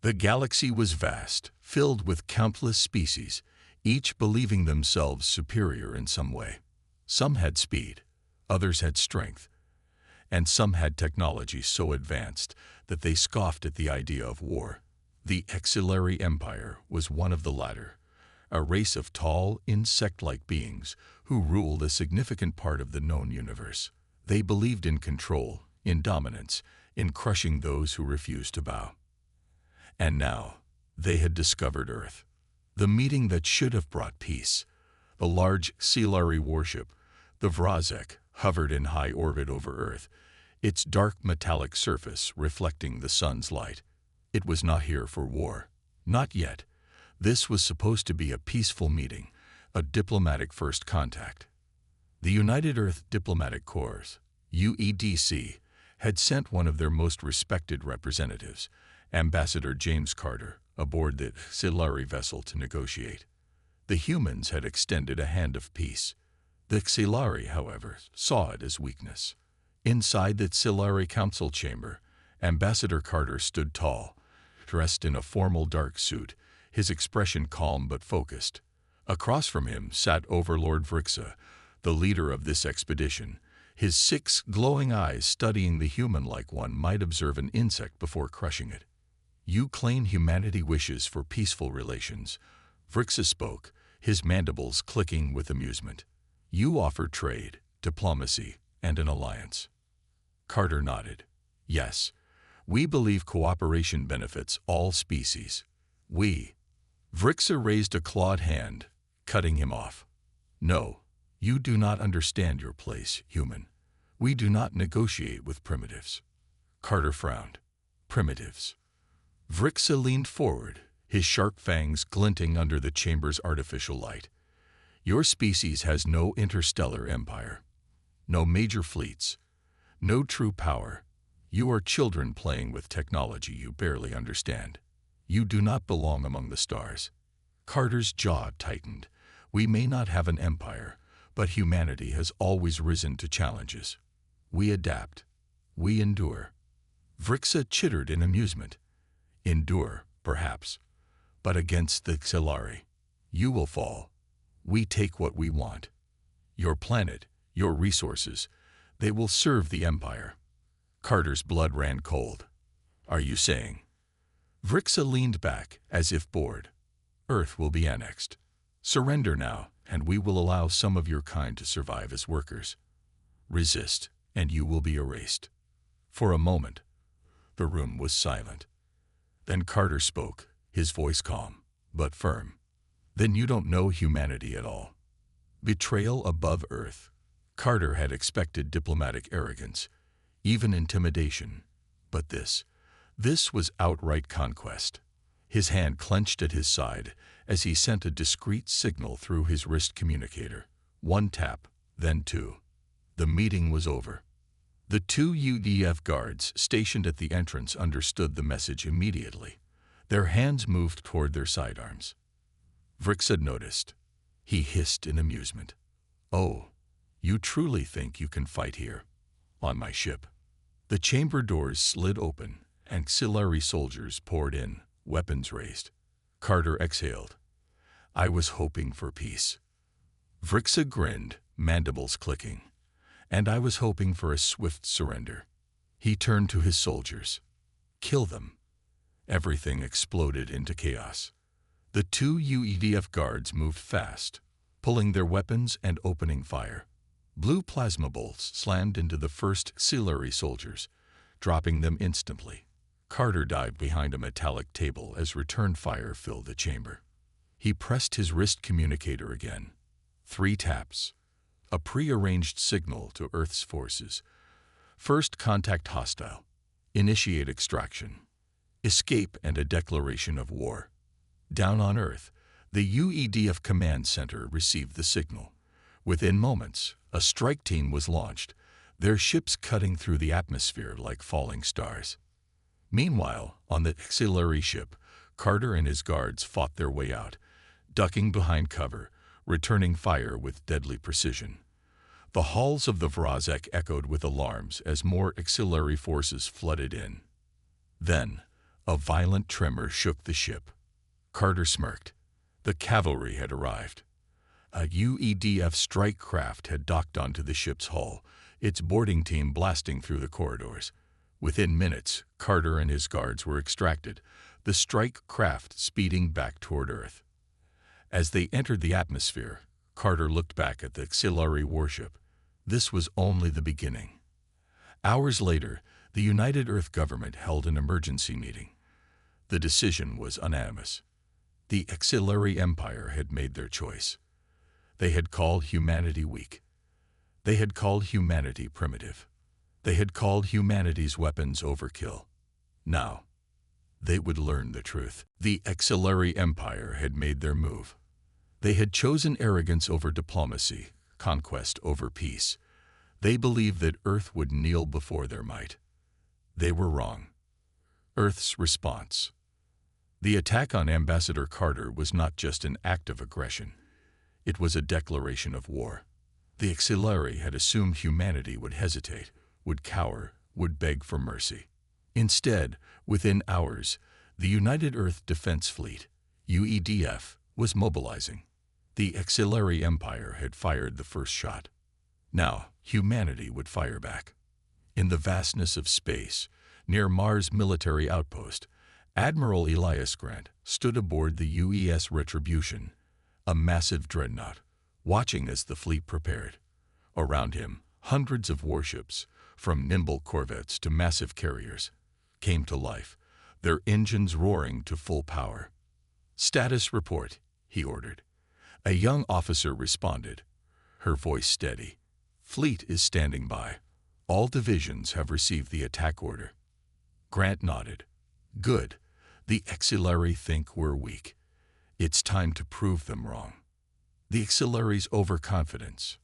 The galaxy was vast, filled with countless species, each believing themselves superior in some way. Some had speed, others had strength, and some had technology so advanced that they scoffed at the idea of war. The Exilari Empire was one of the latter, a race of tall, insect-like beings who ruled a significant part of the known universe. They believed in control, in dominance, in crushing those who refused to bow. And now, they had discovered Earth. The meeting that should have brought peace. The large Exilari warship, the Vrazek, hovered in high orbit over Earth, its dark metallic surface reflecting the sun's light. It was not here for war. Not yet. This was supposed to be a peaceful meeting, a diplomatic first contact. The United Earth Diplomatic Corps, UEDC, had sent one of their most respected representatives, Ambassador James Carter, aboard the Exilari vessel to negotiate. The humans had extended a hand of peace. The Exilari, however, saw it as weakness. Inside the Exilari council chamber, Ambassador Carter stood tall, dressed in a formal dark suit, his expression calm but focused. Across from him sat Overlord Vrixa, the leader of this expedition, his 6 glowing eyes studying the human like one might observe an insect before crushing it. You claim humanity wishes for peaceful relations. Vrixa spoke, his mandibles clicking with amusement. You offer trade, diplomacy, and an alliance. Carter nodded. Yes, we believe cooperation benefits all species. We. Vrixa raised a clawed hand, cutting him off. No, you do not understand your place, human. We do not negotiate with primitives. Carter frowned. Primitives. Vrixa leaned forward, his sharp fangs glinting under the chamber's artificial light. Your species has no interstellar empire, no major fleets, no true power. You are children playing with technology you barely understand. You do not belong among the stars. Carter's jaw tightened. We may not have an empire, but humanity has always risen to challenges. We adapt. We endure. Vrixa chittered in amusement. Endure, perhaps, but against the Exilari. You will fall. We take what we want. Your planet, your resources, they will serve the Empire. Carter's blood ran cold. Are you saying? Vrixa leaned back, as if bored. Earth will be annexed. Surrender now, and we will allow some of your kind to survive as workers. Resist, and you will be erased. For a moment, the room was silent. Then Carter spoke, his voice calm, but firm. Then you don't know humanity at all. Betrayal above Earth. Carter had expected diplomatic arrogance, even intimidation. But this was outright conquest. His hand clenched at his side as he sent a discreet signal through his wrist communicator. 1 tap, then 2. The meeting was over. The 2 UDF guards stationed at the entrance understood the message immediately. Their hands moved toward their sidearms. Vrixa noticed. He hissed in amusement. Oh, you truly think you can fight here? On my ship. The chamber doors slid open, and Exilari soldiers poured in, weapons raised. Carter exhaled. I was hoping for peace. Vrixa grinned, mandibles clicking. And I was hoping for a swift surrender. He turned to his soldiers. Kill them. Everything exploded into chaos. The 2 UEDF guards moved fast, pulling their weapons and opening fire. Blue plasma bolts slammed into the first Exilari soldiers, dropping them instantly. Carter dived behind a metallic table as return fire filled the chamber. He pressed his wrist communicator again. 3 taps. A pre-arranged signal to Earth's forces. First contact hostile. Initiate extraction. Escape and a declaration of war. Down on Earth, the UEDF command center received the signal. Within moments, a strike team was launched, their ships cutting through the atmosphere like falling stars. Meanwhile, on the Exilari ship, Carter and his guards fought their way out, ducking behind cover, returning fire with deadly precision. The halls of the Vrazek echoed with alarms as more Exilari forces flooded in. Then, A violent tremor shook the ship. Carter smirked. The cavalry had arrived. A UEDF strike craft had docked onto the ship's hull, its boarding team blasting through the corridors. Within minutes, Carter and his guards were extracted, the strike craft speeding back toward Earth. As they entered the atmosphere, Carter looked back at the auxiliary warship. This was only the beginning. Hours later, the United Earth government held an emergency meeting. The decision was unanimous. The auxiliary empire had made their choice. They had called humanity weak. They had called humanity primitive. They had called humanity's weapons overkill. Now, they would learn the truth. The auxiliary empire had made their move. They had chosen arrogance over diplomacy, conquest over peace. They believed that Earth would kneel before their might. They were wrong. Earth's response. The attack on Ambassador Carter was not just an act of aggression. It was a declaration of war. The auxiliary had assumed humanity would hesitate, would cower, would beg for mercy. Instead, within hours, the United Earth Defense Fleet, UEDF, was mobilizing. The auxiliary empire had fired the first shot. Now, humanity would fire back. In the vastness of space, near Mars' military outpost, Admiral Elias Grant stood aboard the UES Retribution, a massive dreadnought, watching as the fleet prepared. Around him, hundreds of warships, from nimble corvettes to massive carriers, came to life, their engines roaring to full power. "Status report," he ordered. A young officer responded, her voice steady. "Fleet is standing by. All divisions have received the attack order." Grant nodded. "Good. The auxiliary think we're weak. It's time to prove them wrong." The auxiliary's overconfidence.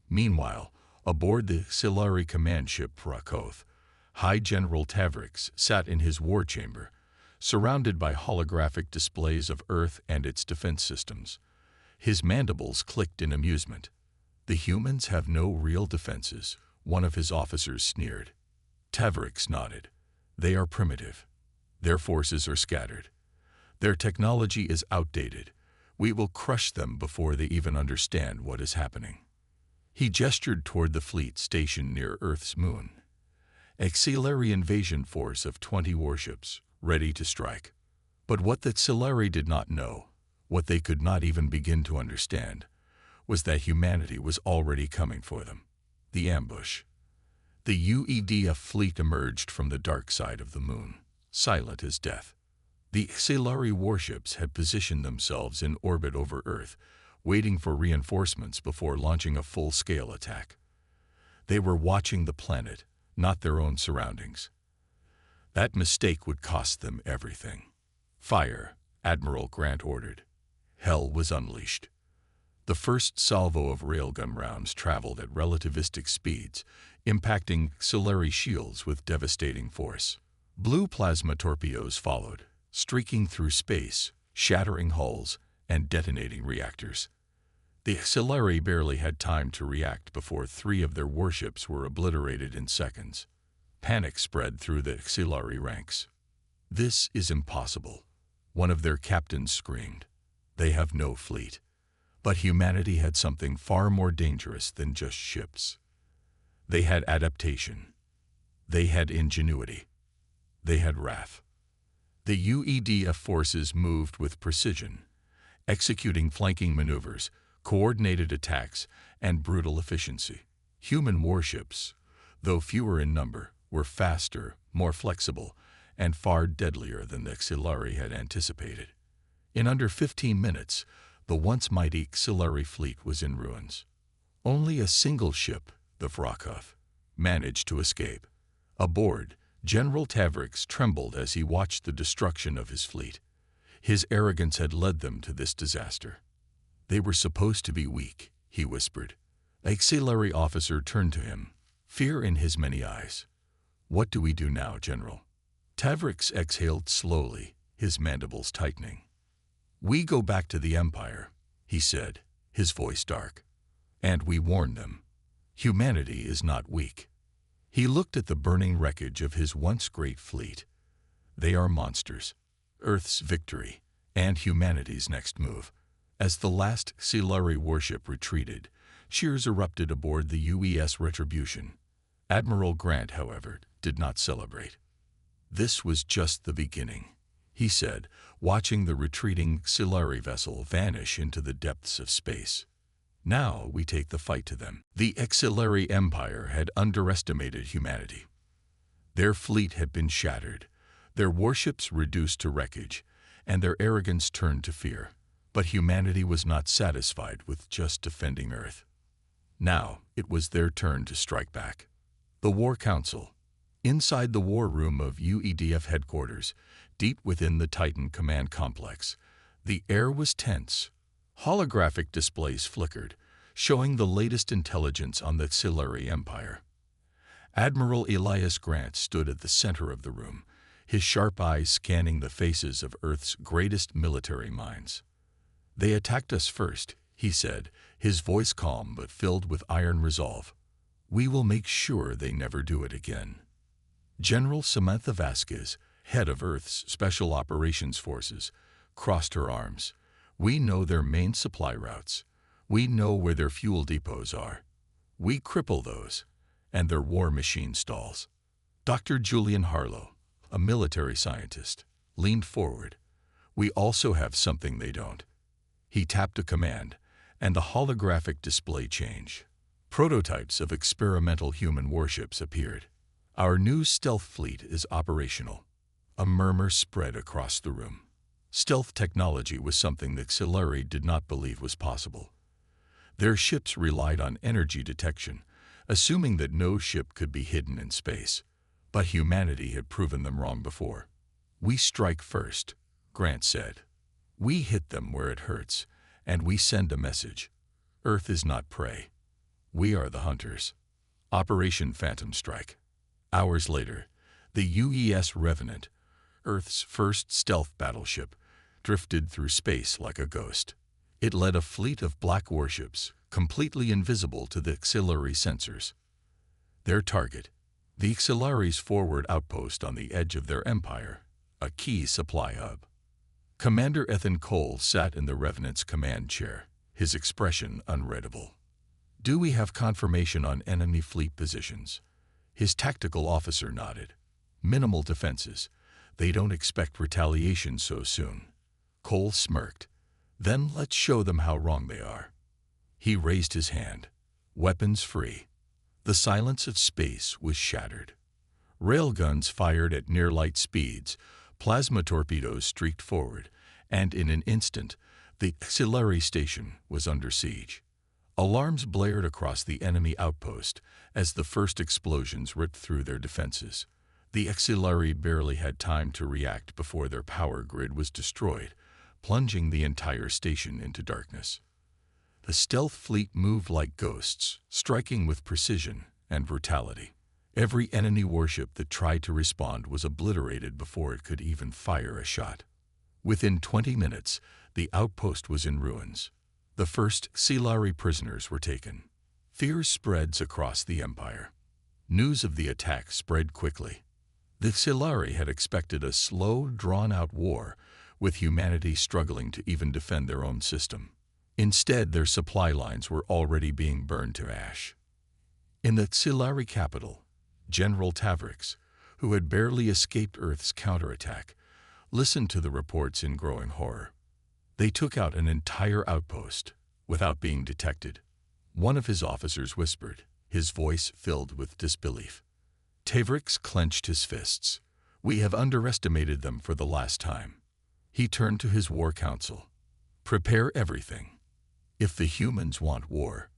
Meanwhile, aboard the auxiliary command ship Prakoth, High General Tavrix sat in his war chamber, surrounded by holographic displays of Earth and its defense systems. His mandibles clicked in amusement. "The humans have no real defenses," one of his officers sneered. Tavrix nodded. "They are primitive. Their forces are scattered. Their technology is outdated. We will crush them before they even understand what is happening." He gestured toward the fleet stationed near Earth's moon. Auxiliary invasion force of 20 warships, ready to strike. But what the auxiliary did not know, what they could not even begin to understand, was that humanity was already coming for them. The ambush. The UEDF fleet emerged from the dark side of the moon, silent as death. The auxiliary warships had positioned themselves in orbit over Earth, waiting for reinforcements before launching a full-scale attack. They were watching the planet, not their own surroundings. That mistake would cost them everything. "Fire," Admiral Grant ordered. Hell was unleashed. The first salvo of railgun rounds traveled at relativistic speeds, impacting auxiliary shields with devastating force. Blue plasma torpedoes followed, streaking through space, shattering hulls, and detonating reactors. The auxiliary barely had time to react before 3 of their warships were obliterated in seconds. Panic spread through the auxiliary ranks. "This is impossible," one of their captains screamed. "They have no fleet." But humanity had something far more dangerous than just ships. They had adaptation. They had ingenuity. They had wrath. The UEDF forces moved with precision, executing flanking maneuvers, coordinated attacks, and brutal efficiency. Human warships, though fewer in number, were faster, more flexible, and far deadlier than the auxiliary had anticipated. In under 15 minutes, the once mighty auxiliary fleet was in ruins. Only a single ship, the Vrakoth, managed to escape. Aboard, General Tavrix trembled as he watched the destruction of his fleet. His arrogance had led them to this disaster. "They were supposed to be weak," he whispered. An auxiliary officer turned to him, fear in his many eyes. "What do we do now, General?" Tavrix exhaled slowly, his mandibles tightening. "We go back to the Empire," he said, his voice dark. "And we warn them. Humanity is not weak." He looked at the burning wreckage of his once great fleet. They are monsters, Earth's victory, and humanity's next move. As the last Xilari warship retreated, cheers erupted aboard the UES Retribution. Admiral Grant, however, did not celebrate. "This was just the beginning," he said, watching the retreating Xilari vessel vanish into the depths of space. "Now we take the fight to them." The Xilari Empire had underestimated humanity. Their fleet had been shattered, their warships reduced to wreckage, and their arrogance turned to fear. But humanity was not satisfied with just defending Earth. Now it was their turn to strike back. The War Council. Inside the war room of UEDF headquarters, deep within the Titan command complex, the air was tense. Holographic displays flickered, showing the latest intelligence on the Xilari Empire. Admiral Elias Grant stood at the center of the room, his sharp eyes scanning the faces of Earth's greatest military minds. "They attacked us first," he said, his voice calm but filled with iron resolve. "We will make sure they never do it again." General Samantha Vasquez, head of Earth's Special Operations Forces, crossed her arms. "We know their main supply routes. We know where their fuel depots are. We cripple those, and their war machine stalls." Dr. Julian Harlow, a military scientist, leaned forward. "We also have something they don't." He tapped a command, and the holographic display changed. Prototypes of experimental human warships appeared. "Our new stealth fleet is operational." A murmur spread across the room. Stealth technology was something that Xilari did not believe was possible. Their ships relied on energy detection, assuming that no ship could be hidden in space. But humanity had proven them wrong before. "We strike first," Grant said. "We hit them where it hurts, and we send a message. Earth is not prey. We are the hunters." Operation Phantom Strike. Hours later, the UES Revenant, Earth's first stealth battleship, drifted through space like a ghost. It led a fleet of black warships, completely invisible to the Xilari sensors. Their target, the Xilari's forward outpost on the edge of their empire, a key supply hub. Commander Ethan Cole sat in the Revenant's command chair, his expression unreadable. "Do we have confirmation on enemy fleet positions?" His tactical officer nodded. "Minimal defenses. They don't expect retaliation so soon." Cole smirked. "Then let's show them how wrong they are." He raised his hand. Weapons free. The silence of space was shattered. Railguns fired at near-light speeds, plasma torpedoes streaked forward, and in an instant, the Xilari station was under siege. Alarms blared across the enemy outpost as the first explosions ripped through their defenses. The Xilari barely had time to react before their power grid was destroyed, plunging the entire station into darkness. The stealth fleet moved like ghosts, striking with precision and brutality. Every enemy warship that tried to respond was obliterated before it could even fire a shot. Within 20 minutes, the outpost was in ruins. The first Xilari prisoners were taken. Fear spreads across the empire. News of the attack spread quickly. The Xilari had expected a slow, drawn-out war, with humanity struggling to even defend their own system. Instead, their supply lines were already being burned to ash. In the Xilari capital, General Tavrix, who had barely escaped Earth's counterattack, listened to the reports in growing horror. They took out an entire outpost without being detected. One of his officers whispered, his voice filled with disbelief. Tavrix clenched his fists. "We have underestimated them for the last time." He turned to his war council. "Prepare everything. If the humans want war."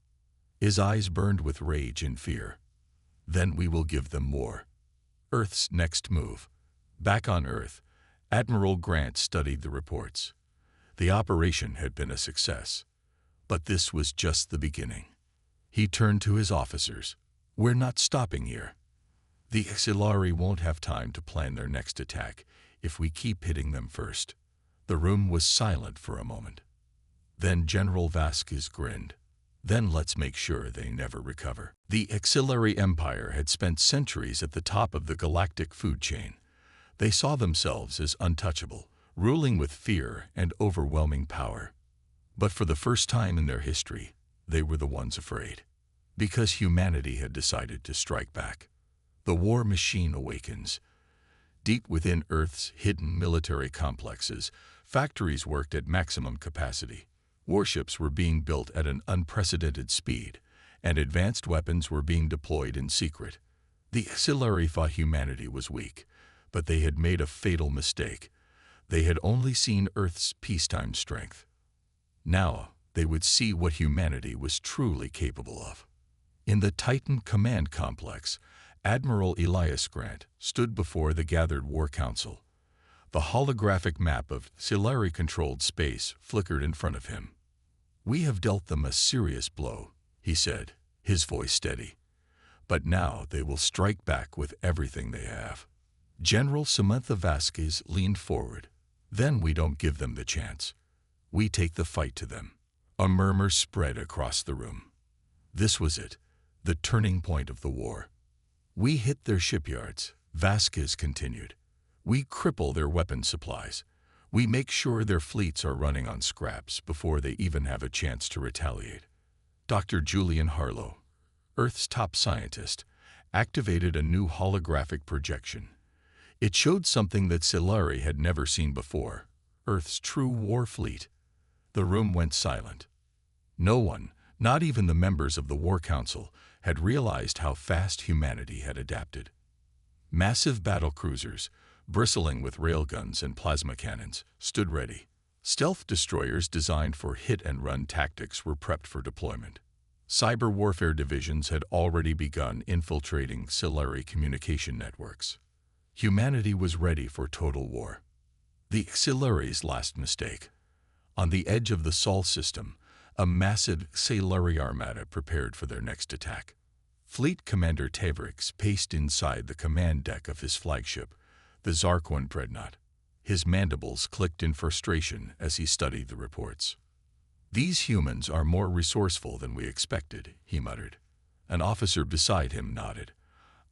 His eyes burned with rage and fear. "Then we will give them war." Earth's next move. Back on Earth, Admiral Grant studied the reports. The operation had been a success. But this was just the beginning. He turned to his officers. "We're not stopping here. The Xilari won't have time to plan their next attack if we keep hitting them first." The room was silent for a moment. Then General Vasquez grinned. "Then let's make sure they never recover." The Xilari Empire had spent centuries at the top of the galactic food chain. They saw themselves as untouchable, ruling with fear and overwhelming power. But for the first time in their history, they were the ones afraid. Because humanity had decided to strike back. The war machine awakens. Deep within Earth's hidden military complexes, factories worked at maximum capacity. Warships were being built at an unprecedented speed, and advanced weapons were being deployed in secret. The Xilari thought humanity was weak, but they had made a fatal mistake. They had only seen Earth's peacetime strength. Now, they would see what humanity was truly capable of. In the Titan Command Complex, Admiral Elias Grant stood before the gathered War Council. The holographic map of Xilari-controlled space flickered in front of him. "We have dealt them a serious blow," he said, his voice steady. "But now they will strike back with everything they have." General Samantha Vasquez leaned forward. "Then we don't give them the chance. We take the fight to them." A murmur spread across the room. This was it, the turning point of the war. "We hit their shipyards," Vasquez continued. "We cripple their weapon supplies. We make sure their fleets are running on scraps before they even have a chance to retaliate." Dr. Julian Harlow, Earth's top scientist, activated a new holographic projection. It showed something that Xilari had never seen before, Earth's true war fleet. The room went silent. No one, not even the members of the War Council, had realized how fast humanity had adapted. Massive battle cruisers, bristling with railguns and plasma cannons, stood ready. Stealth destroyers designed for hit-and-run tactics were prepped for deployment. Cyber warfare divisions had already begun infiltrating Xilari communication networks. Humanity was ready for total war. The Xilari's last mistake. On the edge of the Sol system, a massive Xilari armada prepared for their next attack. Fleet Commander Tavrix paced inside the command deck of his flagship, the Zarquan dreadnought. His mandibles clicked in frustration as he studied the reports. "These humans are more resourceful than we expected," he muttered. An officer beside him nodded.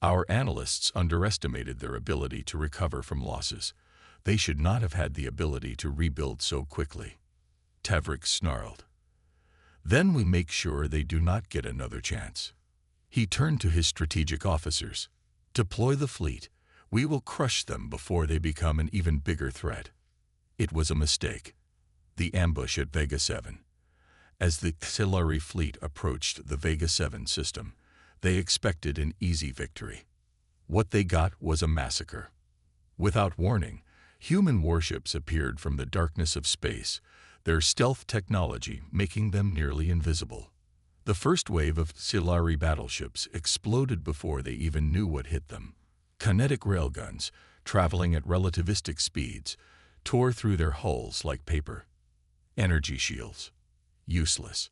"Our analysts underestimated their ability to recover from losses. They should not have had the ability to rebuild so quickly." Tavrix snarled. "Then we make sure they do not get another chance." He turned to his strategic officers. "Deploy the fleet. We will crush them before they become an even bigger threat." It was a mistake. The ambush at Vega 7. As the Xilari fleet approached the Vega 7 system, they expected an easy victory. What they got was a massacre. Without warning, human warships appeared from the darkness of space, their stealth technology making them nearly invisible. The first wave of Xilari battleships exploded before they even knew what hit them. Kinetic railguns, traveling at relativistic speeds, tore through their hulls like paper. Energy shields. Useless.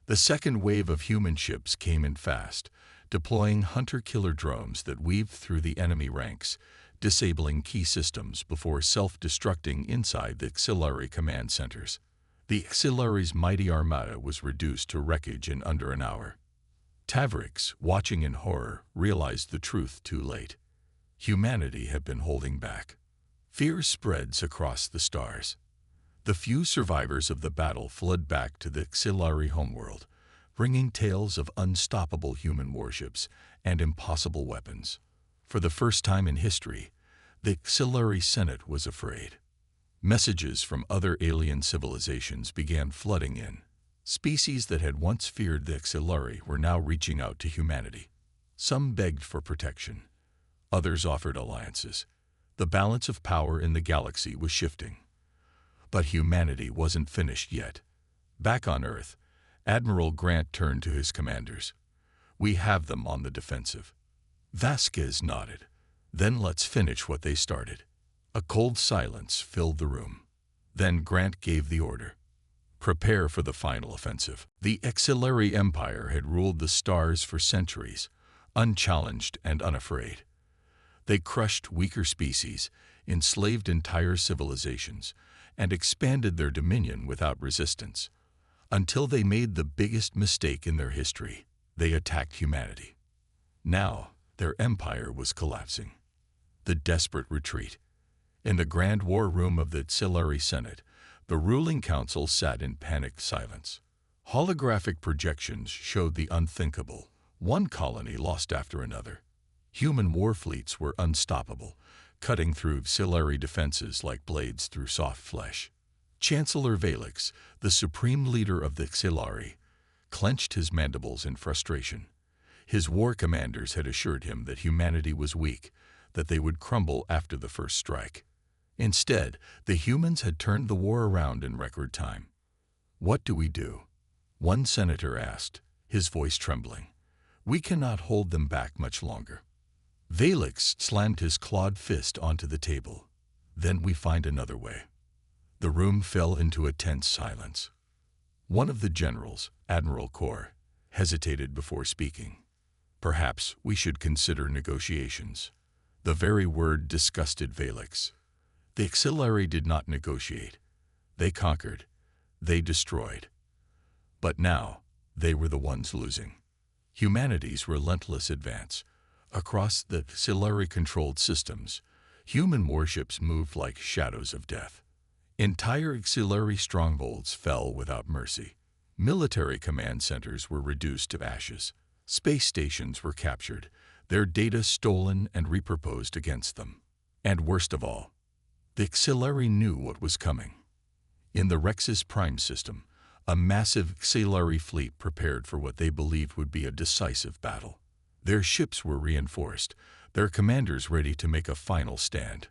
The second wave of human ships came in fast, deploying hunter-killer drones that weaved through the enemy ranks, disabling key systems before self-destructing inside the Xilari command centers. The Xilari's mighty armada was reduced to wreckage in under an hour. Tavrix, watching in horror, realized the truth too late. Humanity had been holding back. Fear spreads across the stars. The few survivors of the battle fled back to the Xilari homeworld, bringing tales of unstoppable human warships and impossible weapons. For the first time in history, the Xilari Senate was afraid. Messages from other alien civilizations began flooding in. Species that had once feared the Xilari were now reaching out to humanity. Some begged for protection. Others offered alliances. The balance of power in the galaxy was shifting. But humanity wasn't finished yet. Back on Earth, Admiral Grant turned to his commanders. "We have them on the defensive." Vasquez nodded. "Then let's finish what they started." A cold silence filled the room. Then Grant gave the order. "Prepare for the final offensive." The Xilari Empire had ruled the stars for centuries, unchallenged and unafraid. They crushed weaker species, enslaved entire civilizations, and expanded their dominion without resistance. Until they made the biggest mistake in their history, they attacked humanity. Now, their empire was collapsing. The desperate retreat. In the grand war room of the Xilari Senate, the ruling council sat in panicked silence. Holographic projections showed the unthinkable, one colony lost after another. Human war fleets were unstoppable, cutting through Xilari defenses like blades through soft flesh. Chancellor Valix, the supreme leader of the Xilari, clenched his mandibles in frustration. His war commanders had assured him that humanity was weak, that they would crumble after the first strike. Instead, the humans had turned the war around in record time. "What do we do?" one senator asked, his voice trembling. "We cannot hold them back much longer." Valix slammed his clawed fist onto the table. "Then we find another way." The room fell into a tense silence. One of the generals, Admiral Kor, hesitated before speaking. "Perhaps we should consider negotiations." The very word disgusted Valix. The Xilari did not negotiate. They conquered. They destroyed. But now, they were the ones losing. Humanity's relentless advance. Across the Xilari-controlled systems, human warships moved like shadows of death. Entire Xilari strongholds fell without mercy. Military command centers were reduced to ashes. Space stations were captured, their data stolen and repurposed against them. And worst of all, the Xilari knew what was coming. In the Rex's Prime system, a massive Xilari fleet prepared for what they believed would be a decisive battle. Their ships were reinforced, their commanders ready to make a final stand.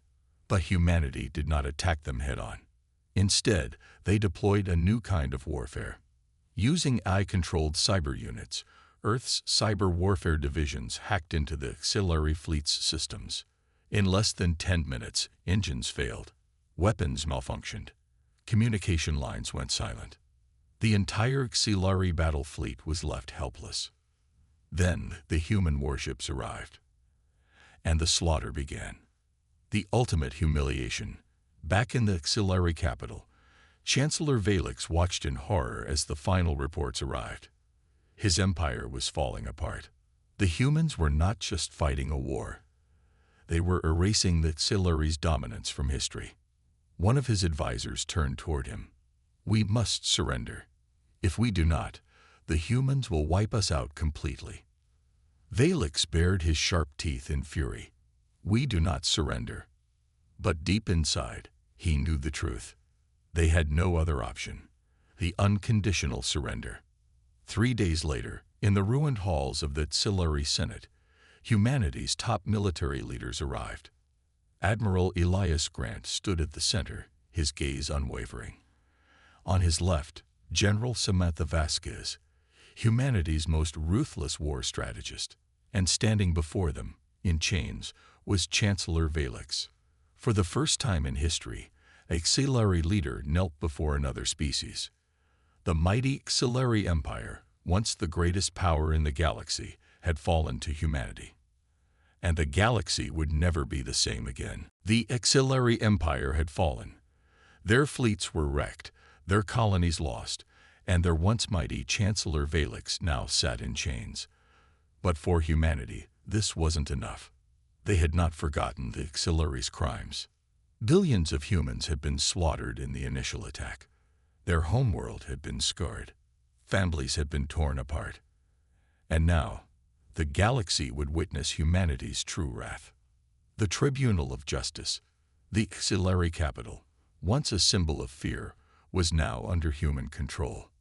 But humanity did not attack them head-on. Instead, they deployed a new kind of warfare. Using AI-controlled cyber units, Earth's cyber warfare divisions hacked into the Xilari fleet's systems. In less than 10 minutes, engines failed, weapons malfunctioned, communication lines went silent. The entire Xilari battle fleet was left helpless. Then the human warships arrived, and the slaughter began. The ultimate humiliation. Back in the Xilari capital, Chancellor Valix watched in horror as the final reports arrived. His empire was falling apart. The humans were not just fighting a war. They were erasing the Xilari's dominance from history. One of his advisors turned toward him. "We must surrender. If we do not, the humans will wipe us out completely." Valix bared his sharp teeth in fury. "We do not surrender." But deep inside, he knew the truth. They had no other option. The unconditional surrender. 3 days later, in the ruined halls of the Xilari Senate, humanity's top military leaders arrived. Admiral Elias Grant stood at the center, his gaze unwavering. On his left, General Samantha Vasquez, humanity's most ruthless war strategist, and standing before them, in chains, was Chancellor Valix. For the first time in history, a Xilari leader knelt before another species. The mighty Xilari Empire, once the greatest power in the galaxy, had fallen to humanity. And the galaxy would never be the same again. The Xilari Empire had fallen. Their fleets were wrecked, their colonies lost, and their once mighty Chancellor Valix now sat in chains. But for humanity, this wasn't enough. They had not forgotten the Xilari's crimes. Billions of humans had been slaughtered in the initial attack. Their homeworld had been scarred. Families had been torn apart. And now, the galaxy would witness humanity's true wrath. The Tribunal of Justice, the Xilari capital, once a symbol of fear, was now under human control.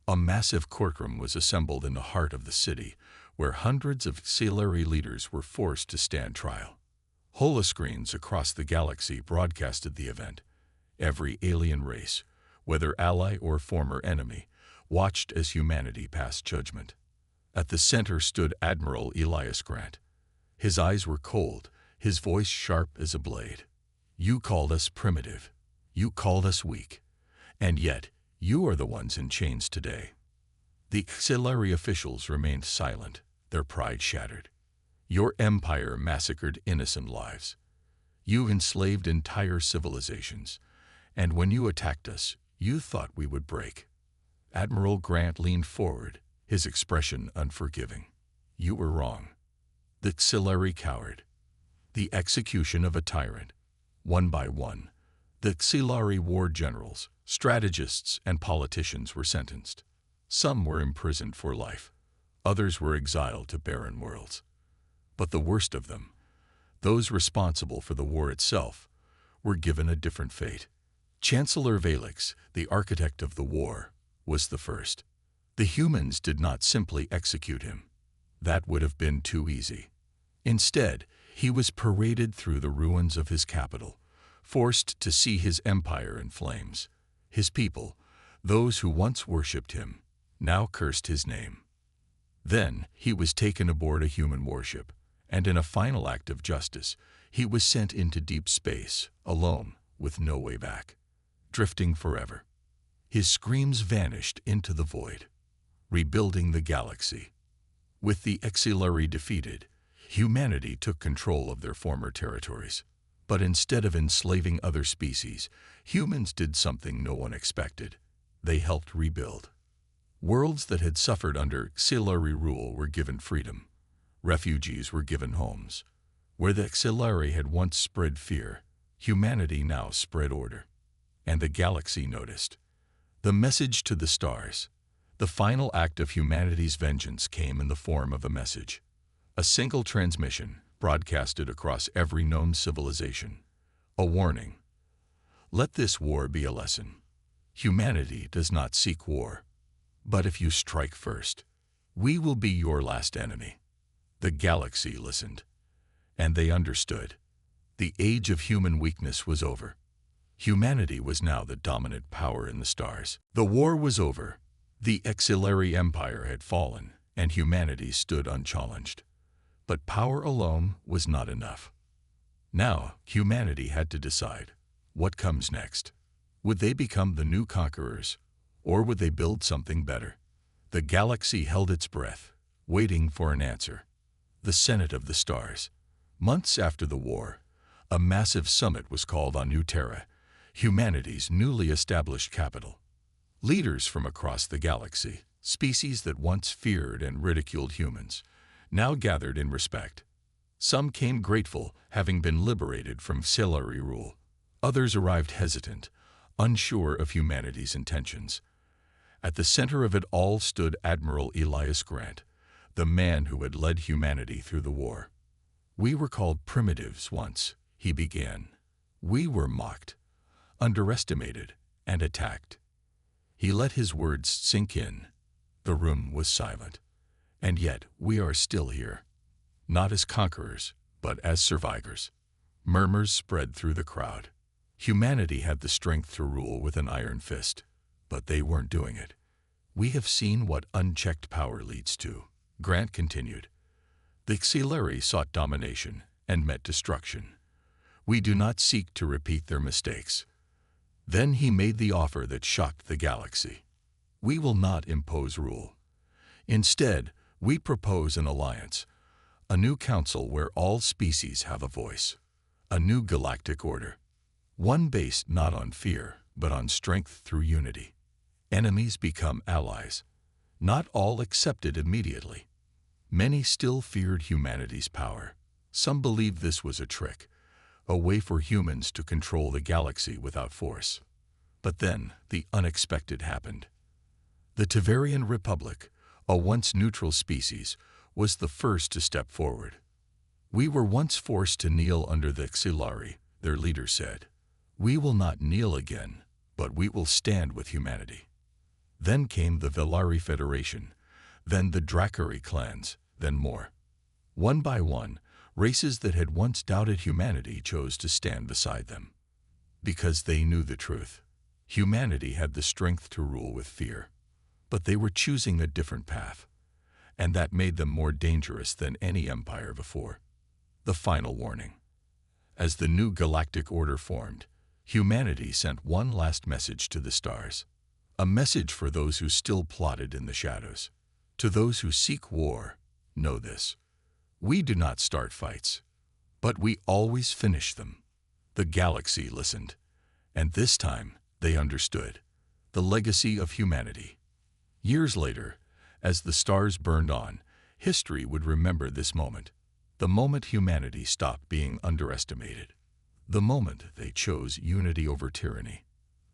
A massive courtroom was assembled in the heart of the city, where hundreds of Xilari leaders were forced to stand trial. Holoscreens across the galaxy broadcasted the event. Every alien race, whether ally or former enemy, watched as humanity passed judgment. At the center stood Admiral Elias Grant. His eyes were cold, his voice sharp as a blade. "You called us primitive. You called us weak. And yet, you are the ones in chains today." The Xilari officials remained silent, their pride shattered. "Your empire massacred innocent lives. You enslaved entire civilizations. And when you attacked us, you thought we would break." Admiral Grant leaned forward, his expression unforgiving. "You were wrong. The Xilari cowered. The execution of a tyrant. One by one, the Xilari war generals, strategists, and politicians were sentenced. Some were imprisoned for life. Others were exiled to barren worlds. But the worst of them, those responsible for the war itself, were given a different fate. Chancellor Valix, the architect of the war, was the first. The humans did not simply execute him. That would have been too easy. Instead, he was paraded through the ruins of his capital, forced to see his empire in flames. His people, those who once worshipped him, now cursed his name. Then he was taken aboard a human warship, and in a final act of justice, he was sent into deep space, alone, with no way back, drifting forever. His screams vanished into the void, rebuilding the galaxy. With the Xilari defeated, humanity took control of their former territories. But instead of enslaving other species, humans did something no one expected. They helped rebuild. Worlds that had suffered under Xilari rule were given freedom. Refugees were given homes. Where the Xilari had once spread fear, humanity now spread order. And the galaxy noticed. The message to the stars. The final act of humanity's vengeance came in the form of a message. A single transmission, broadcasted across every known civilization. A warning. Let this war be a lesson. Humanity does not seek war. But if you strike first, we will be your last enemy. The galaxy listened, and they understood. The age of human weakness was over. Humanity was now the dominant power in the stars. The war was over. The Xilari Empire had fallen, and humanity stood unchallenged. But power alone was not enough. Now, humanity had to decide, what comes next? Would they become the new conquerors, or would they build something better? The galaxy held its breath, waiting for an answer. The Senate of the Stars. Months after the war, a massive summit was called on New Terra, humanity's newly established capital. Leaders from across the galaxy, species that once feared and ridiculed humans, now gathered in respect. Some came grateful, having been liberated from Xilari rule. Others arrived hesitant, unsure of humanity's intentions. At the center of it all stood Admiral Elias Grant, the man who had led humanity through the war. "We were called primitives once," he began. "We were mocked, underestimated, and attacked." He let his words sink in. The room was silent. And yet we are still here, not as conquerors, but as survivors. Murmurs spread through the crowd. Humanity had the strength to rule with an iron fist, but they weren't doing it. "We have seen what unchecked power leads to," Grant continued. "The Xilari sought domination and met destruction. We do not seek to repeat their mistakes." Then he made the offer that shocked the galaxy. "We will not impose rule. Instead, we propose an alliance, a new council where all species have a voice, a new galactic order, one based not on fear, but on strength through unity. Enemies become allies, not all accepted immediately. Many still feared humanity's power. Some believed this was a trick, a way for humans to control the galaxy without force. But then, the unexpected happened. The Tavarian Republic, a once neutral species, was the first to step forward. "We were once forced to kneel under the Xilari," their leader said. "We will not kneel again, but we will stand with humanity." Then came the Velari Federation, then the Dracari clans, then more. One by one, races that had once doubted humanity chose to stand beside them. Because they knew the truth. Humanity had the strength to rule with fear. But they were choosing a different path, and that made them more dangerous than any empire before. The final warning. As the new galactic order formed, humanity sent one last message to the stars. A message for those who still plotted in the shadows. To those who seek war, know this. We do not start fights, but we always finish them. The galaxy listened, and this time they understood. The legacy of humanity. Years later, as the stars burned on, history would remember this moment, the moment humanity stopped being underestimated. The moment they chose unity over tyranny.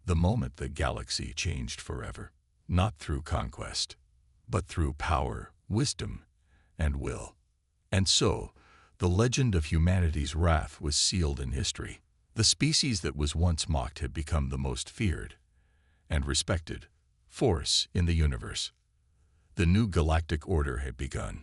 The moment the galaxy changed forever. Not through conquest, but through power, wisdom, and will. And so, the legend of humanity's wrath was sealed in history. The species that was once mocked had become the most feared and respected force in the universe. The new galactic order had begun.